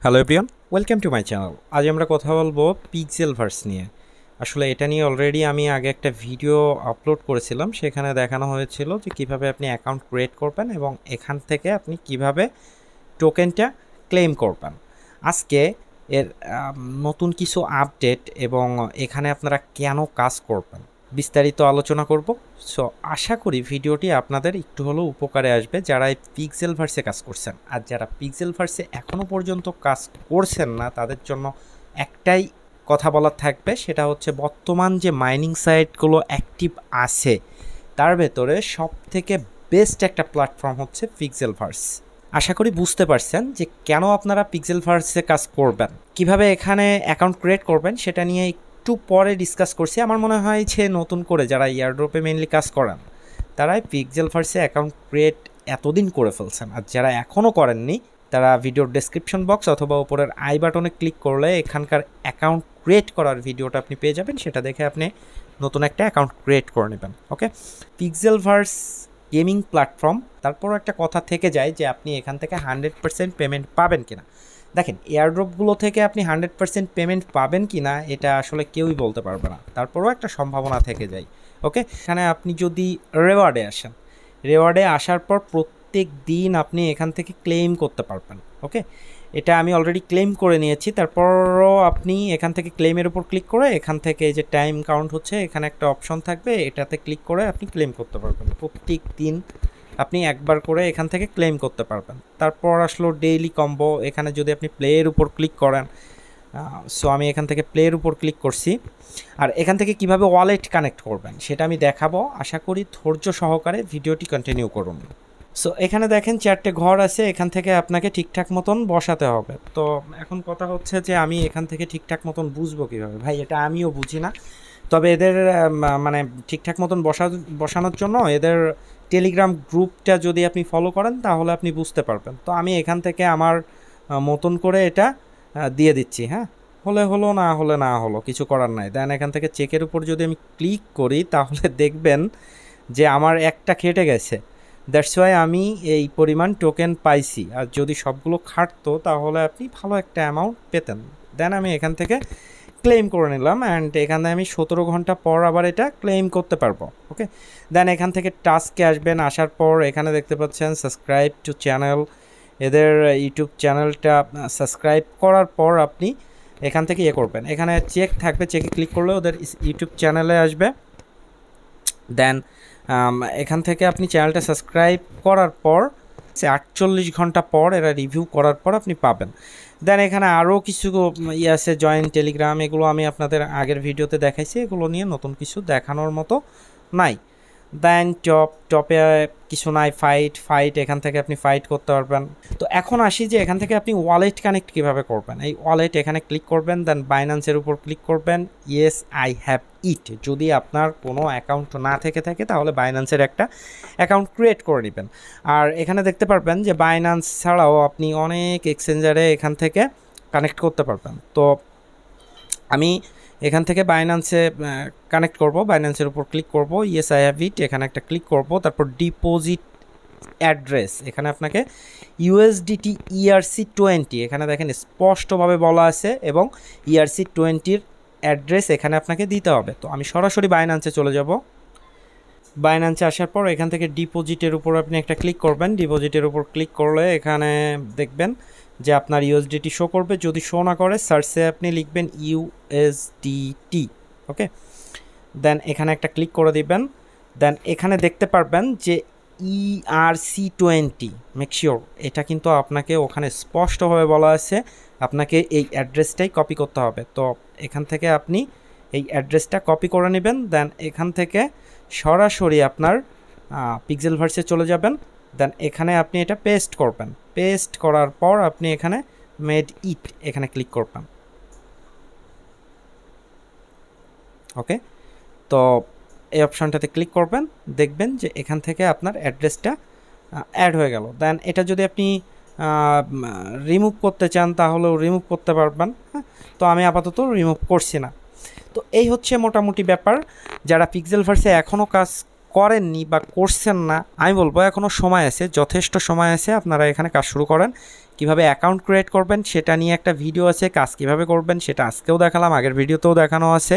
Hello everyone, welcome to my channel. আজ আমরা কথা বলবো পিক্সেলভার্স নিয়ে। আসলে এটা নিয়ে অলরেডি আমি আগে একটা ভিডিও আপলোড করেছিলাম, সেখানে দেখানো হয়েছিল যে কিভাবে আপনি অ্যাকাউন্ট ক্রিয়েট করবেন এবং এখান থেকে আপনি কিভাবে টোকেনটা ক্লেম করবেন। আজকে এর নতুন কিছু আপডেট এবং এখানে আপনারা কেন কাজ করবেন বিস্তারিত আলোচনা করব। সো আশা করি ভিডিওটি আপনাদের একটু হলেও উপকারে আসবে যারা এই পিক্সেলভার্সে কাজ করছেন। আর যারা পিক্সেলভার্সে এখনও পর্যন্ত কাজ করছেন না তাদের জন্য একটাই কথা বলার থাকবে, সেটা হচ্ছে বর্তমান যে মাইনিং সাইটগুলো অ্যাক্টিভ আছে তার ভেতরে সবথেকে বেস্ট একটা প্ল্যাটফর্ম হচ্ছে পিক্সেলভার্স। আশা করি বুঝতে পারছেন যে কেন আপনারা পিক্সেলভার্সে কাজ করবেন, কিভাবে এখানে অ্যাকাউন্ট ক্রিয়েট করবেন সেটা নিয়ে একটু পরে ডিসকাস করছি। আমার মনে হয় যে নতুন করে যারা এয়ারড্রপে মেইনলি কাজ করেন তারাই পিক্সেলভার্সে অ্যাকাউন্ট ক্রিয়েট এতদিন করে ফেলছেন, আর যারা এখনও করেননি তারা ভিডিওর ডেসক্রিপশন বক্স অথবা উপরের আই বাটনে ক্লিক করলে এখানকার অ্যাকাউন্ট ক্রিয়েট করার ভিডিওটা আপনি পেয়ে যাবেন, সেটা দেখে আপনি নতুন একটা অ্যাকাউন্ট ক্রিয়েট করে নেবেন। ওকে, পিক্সেলভার্স গেমিং প্ল্যাটফর্ম। তারপরও একটা কথা থেকে যায় যে আপনি এখান থেকে 100% পেমেন্ট পাবেন কিনা। দেখেন, এয়ারড্রপগুলো থেকে আপনি 100% পেমেন্ট পাবেন কি না এটা আসলে কেউই বলতে পারবে না, তারপরেও একটা সম্ভাবনা থেকে যায়। ওকে, এখানে আপনি যদি রেওয়ার্ডে আসেন, রেওয়ার্ডে আসার পর প্রত্যেক দিন আপনি এখান থেকে ক্লেম করতে পারবেন। ওকে, এটা আমি অলরেডি ক্লেম করে নিয়েছি। তারপরও আপনি এখান থেকে ক্লেমের উপর ক্লিক করে এখান থেকে এই যে টাইম কাউন্ট হচ্ছে এখানে একটা অপশন থাকবে, এটাতে ক্লিক করে আপনি ক্লেম করতে পারবেন। প্রত্যেক দিন আপনি একবার করে এখান থেকে ক্লেম করতে পারবেন। তারপর আসলো ডেইলি কম্বো। এখানে যদি আপনি প্লেয়ের উপর ক্লিক করেন, সো আমি এখান থেকে প্লেয়ের উপর ক্লিক করছি। আর এখান থেকে কিভাবে ওয়ালেট কানেক্ট করবেন সেটা আমি দেখাবো। আশা করি ধৈর্য সহকারে ভিডিওটি কন্টিনিউ করুন। সো এখানে দেখেন 4টে ঘর আছে, এখান থেকে আপনাকে ঠিকঠাক মতন বসাতে হবে। তো এখন কথা হচ্ছে যে আমি এখান থেকে ঠিকঠাক মতন বুঝবো কীভাবে? ভাই এটা আমিও বুঝি না, তবে এদের মানে ঠিকঠাক মতন বসানোর জন্য এদের টেলিগ্রাম গ্রুপটা যদি আপনি ফলো করেন তাহলে আপনি বুঝতে পারবেন। তো আমি এখান থেকে আমার মতন করে এটা দিয়ে দিচ্ছি। হ্যাঁ, হলে হলো, না হলে না হলো, কিছু করার নাই। দেন এখান থেকে চেকের উপর যদি আমি ক্লিক করি তাহলে দেখবেন যে আমার একটা কেটে গেছে। দ্যাটস ওয়াই আমি এই পরিমাণ টোকেন পাইছি। আর যদি সবগুলো খাটতো তাহলে আপনি ভালো একটা অ্যামাউন্ট পেতেন। দেন আমি এখান থেকে ক্লেম করে নিলাম অ্যান্ড এখানে আমি 17 ঘন্টা পর আবার এটা ক্লেম করতে পারবো। ওকে, দেন এখান থেকে টাস্কে আসবেন। আসার পর এখানে দেখতে পাচ্ছেন সাবস্ক্রাইব টু চ্যানেল। এদের ইউটিউব চ্যানেলটা সাবস্ক্রাইব করার পর আপনি এখান থেকে করবেন। এখানে চেক থাকবে, চেকে ক্লিক করলে ওদের ইউটিউব চ্যানেলে আসবে। দেন এখান থেকে আপনি চ্যানেলটা সাবস্ক্রাইব করার পর 48 ঘন্টা পর এরা রিভিউ করার পর আপনি পাবেন। দেন এখানে আরও কিছু আছে, জয়েন টেলিগ্রাম, এগুলো আমি আপনাদের আগের ভিডিওতে দেখাইছি, এগুলো নিয়ে নতুন কিছু দেখানোর মতো নাই। দেন টপে কিছু নাই, ফাইট এখান থেকে আপনি ফাইট করতে পারবেন। তো এখন আসি যে এখান থেকে আপনি ওয়ালেট কানেক্ট কীভাবে করবেন। এই ওয়ালেট এখানে ক্লিক করবেন, দেন বাইন্যান্সের উপর ক্লিক করবেন। Yes I have it. যদি আপনার কোনো অ্যাকাউন্ট না থেকে থাকে তাহলে বাইন্যান্সের একটা অ্যাকাউন্ট ক্রিয়েট করে নেবেন। আর এখানে দেখতে পারবেন যে বাইন্যান্স ছাড়াও আপনি অনেক এক্সচেঞ্জারে এখান থেকে কানেক্ট করতে পারবেন। তো আমি এখান থেকে বাইন্যান্সে কানেক্ট করব, বাইন্যান্সের উপর ক্লিক করব, ইয়েস আই হ্যাভ ইট, এখানে একটা ক্লিক করব। তারপর ডিপোজিট অ্যাড্রেস, এখানে আপনাকে ইউএসডিটি ERC20 এখানে দেখেন স্পষ্টভাবে বলা আছে, এবং ERC20 অ্যাড্রেস এখানে আপনাকে দিতে হবে। তো আমি সরাসরি বাইন্যান্সে চলে যাব। বাইন্যান্সে আসার পর এখান থেকে ডিপোজিটের উপর আপনি একটা ক্লিক করবেন। ডিপোজিটের উপর ক্লিক করলে এখানে দেখবেন যে আপনার ইউএসডিটি শো করবে। যদি শো না করে সার্চে আপনি লিখবেন USDT। ওকে, দেন এখানে একটা ক্লিক করে দিবেন। দেন এখানে দেখতে পারবেন যে ERC20, মেক শিওর এটা কিন্তু আপনাকে ওখানে স্পষ্টভাবে বলা আছে আপনাকে এই অ্যাড্রেসটাই কপি করতে হবে। তো এখান থেকে আপনি এই অ্যাড্রেসটা কপি করে নেবেন। দেন এখান থেকে সরাসরি আপনার পিক্সেলভার্সে চলে যাবেন। দেন এখানে আপনি এটা পেস্ট করবেন। পেস্ট করার পর আপনি এখানে মেড ইট এখানে ক্লিক করবেন। ওকে, তো এই অপশানটাতে ক্লিক করবেন, দেখবেন যে এখান থেকে আপনার অ্যাড্রেসটা অ্যাড হয়ে গেল। দেন এটা যদি আপনি রিমুভ করতে চান তাহলেও রিমুভ করতে পারবেন। হ্যাঁ, তো আমি আপাতত রিমুভ করছি না। তো এই হচ্ছে মোটামুটি ব্যাপার। যারা পিক্সেলভার্সে এখনও কাজ করেননি বা করছেন না, আমি বলবো এখনও সময় আছে, যথেষ্ট সময় আছে, আপনারা এখানে কাজ শুরু করেন। কিভাবে অ্যাকাউন্ট ক্রিয়েট করবেন সেটা নিয়ে একটা ভিডিও আছে, কাজ কিভাবে করবেন সেটা আজকেও দেখালাম, আগের ভিডিওতেও দেখানো আছে।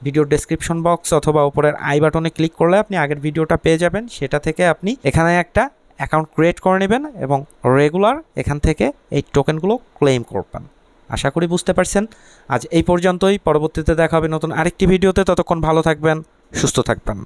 ভিডিওর ডেসক্রিপশন বক্স অথবা উপরের আই বাটনে ক্লিক করলে আপনি আগের ভিডিওটা পেয়ে যাবেন, সেটা থেকে আপনি এখানে একটা অ্যাকাউন্ট ক্রিয়েট করে নেবেন এবং রেগুলার এখান থেকে এই টোকেনগুলো ক্লেম করবেন। আশা করি বুঝতে পারছেন। আজ এই পর্যন্তই, পরবর্তীতে দেখা হবে নতুন আরেকটি ভিডিওতে। ততক্ষণ ভালো থাকবেন, সুস্থ থাকবেন।